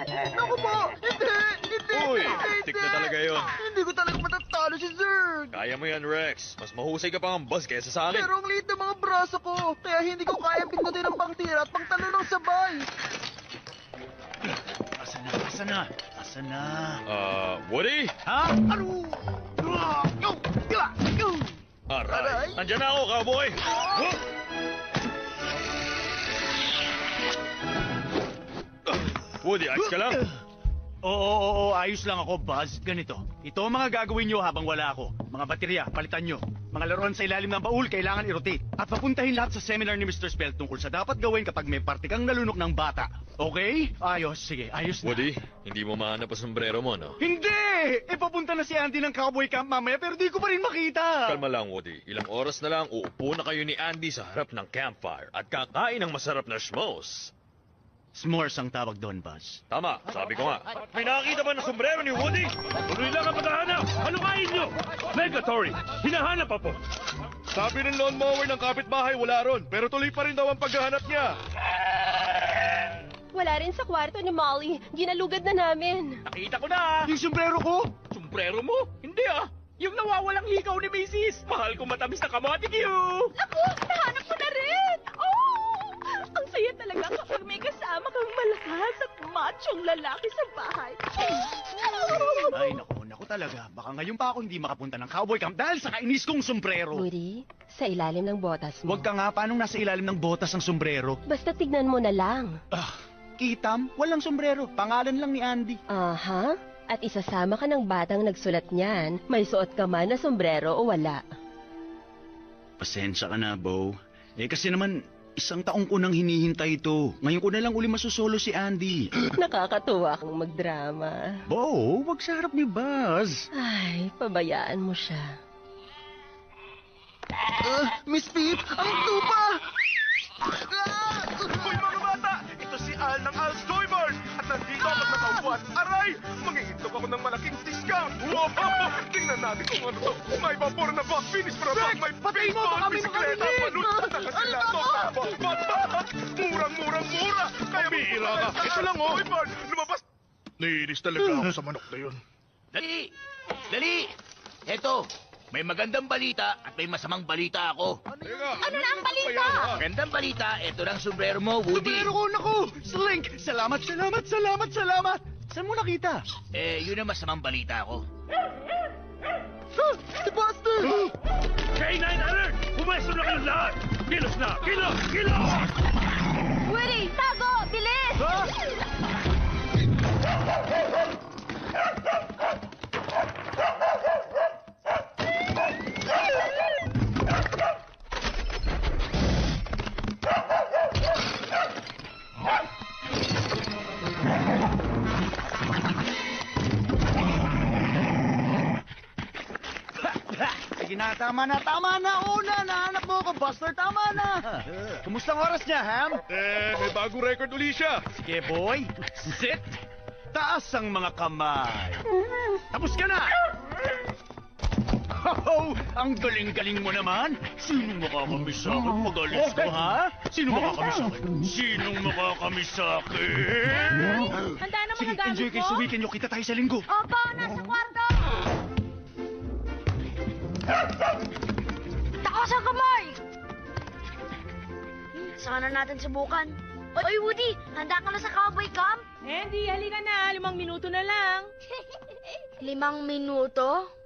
Naku po! Hindi! Uy, tik na talaga yun. Hindi ko talaga matatalo si Zerg! Kaya mo yan, Rex. Mas mahusay ka pa ang boss kaysa sa akin. Pero ang liit ng mga braso ko, kaya hindi ko kaya pindutin ang pangtira at pangtalo ng sabay. Asa na? Woody? Ha? Ano? Aray. Aray. Andyan na ako, cowboy. Woody, ayos ka lang? Oo, ayos lang ako, Buzz. Ganito. Ito ang mga gagawin nyo habang wala ako. Mga baterya, palitan nyo. Mga laruan sa ilalim ng baul, kailangan i-rotate. At papuntahin lahat sa seminar ni Mr. Spell tungkol sa dapat gawin kapag may partikang nalunok ng bata. Okay? Ayos, sige, ayos na. Woody, hindi mo mahanap ang sombrero mo, no? Hindi! Papunta na si Andy ng cowboy camp mamaya pero di ko pa rin makita. Kalma lang, Woody. Ilang oras na lang, uupo na kayo ni Andy sa harap ng campfire at kakain ng masarap na schmoes. S'mores ang tawag doon, Buzz. Tama, sabi ko nga. May nakakita ba ng sombrero ni Woody? Tuloy lang ang paghahanap! Ano kain nyo? Megatory! Hinahanap pa po! Sabi ng lawnmower ng kapitbahay, wala ron. Pero tuloy pa rin daw ang paghahanap niya. Wala rin sa kwarto ni Molly. Ginalugad na namin. Nakita ko na! Yung sombrero ko? Sombrero mo? Hindi ah! Yung nawawalang hikaw ni Macy's! Mahal kong matamis na kamatig yun! Naku, nahanap ko na rin! Oh! Ang saya talaga kapag may kasama kang malakas at machong lalaki sa bahay. Ay, naku talaga. Baka ngayon pa ako hindi makapunta ng cowboy camp dahil sa kainis kong sombrero. Woody, sa ilalim ng botas mo. Huwag ka nga, paanong nasa ilalim ng botas ang sombrero? Basta tignan mo na lang. Kitam, walang sombrero. Pangalan lang ni Andy. Aha. At isasama ka ng batang nagsulat niyan, may suot ka man na sombrero o wala. Pasensya ka na, Bo. Kasi naman, isang taong ko nang hinihintay ito. Ngayon ko na lang uli masusolo si Andy. Nakakatuwa kang magdrama. Bo, wag sa harap ni Buzz. Ay, pabayaan mo siya. Miss Pip, ang tupa! Hoy mga bata! Ito si Al ng Al's Toy Barn! At nandito ako nataupuan. Aray! Mangihintok ako ng malaking discount! Wow! Tingnan natin kung ano to. May vapor na ba? Finish para ba? May baseball, bisikleta, palutan na kasilato, tapos bata! Murang-mura! Kaya Pambihira ka. Ito lang oh! Toy Barn! Lumabas! Naiinis talaga ako sa manok na yun. Dali! Dali! Eto, may magandang balita at may masamang balita ako. Ano na ang balita? Magandang balita, eto ng sombrero mo, Woody. Sombrero ko, naku! Slink! Salamat! Saan mo nakita? Yun ang masamang balita ko. Si Buster! K9 alert! Pumesto na kayong lahat! Kilos na! Kilos! Woody, tago! Bilis! Sige na, tama na! Una, nahanap mo ako, Buster, tama na! Kumusta ang oras niya, Ham? May bagong record uli siya. Sige, boy. Sit! Taas ang mga kamay. Tapos ka na! Oh, ang galing-galing mo naman. Sinong makakamiss sa akin pag alis ko, ha? Sinong makakamiss sa akin? Handa na mga Sige, gamit enjoy kayo mo? sa weekend nyo. Kita tayo sa linggo. Opo, nasa kwarto! Takas ang kamay! Saka na natin subukan. Oy, Woody! Handa ka na sa cowboy camp? Andy, halika na. 5 minuto na lang. 5 minuto?